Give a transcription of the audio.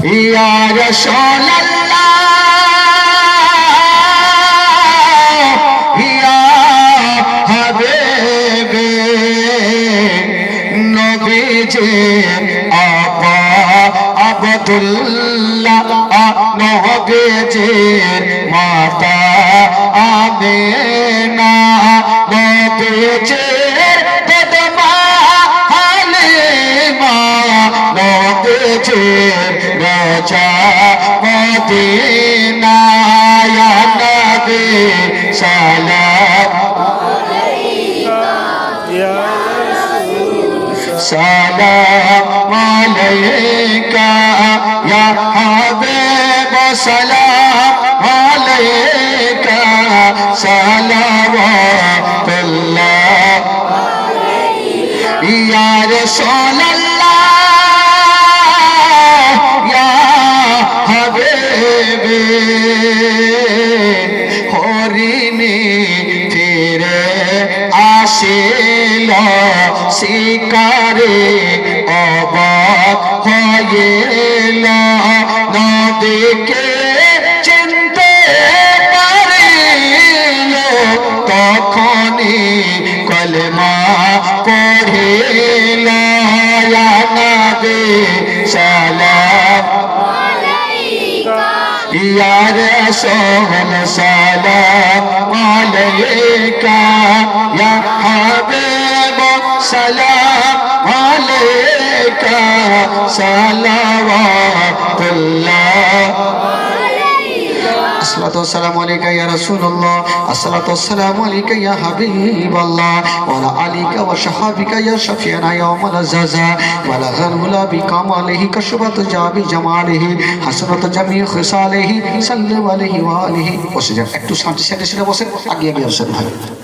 ইয়া রাসূলুল্লাহ ইয়া হাবিবে নবীজি আপা আব্দুল্লাহ নবীজির মাতা আমিনা নবীজির দাদা হালিমা নবীজির রাজা মদিনা ইয়া নবী সালাম سلام عليك يا حبيب سلام عليك صلوات الله يا رسول الله يا حبيبي হরিণী ফিরে আসিল শিকারে অবাক হইল নদীকে চিনতে পারিল তখনই কলমা পড়িল ইয়া নবী সালাম يا رسول سلام عليك يا حبيب سلام عليك صلوات الله الصلاة والسلام عليك يا رسول الله الصلاة والسلام عليك يا حبيب الله وعلى آلك وصحبك يا شفيعنا يوم الجزاء بلغ العلا بكماله كشفت جاء بجماله حسنت جميع خصاله صلى عليه وآله وسلم একটু শান্তি সেটা বসেন আগে বসেন ভাই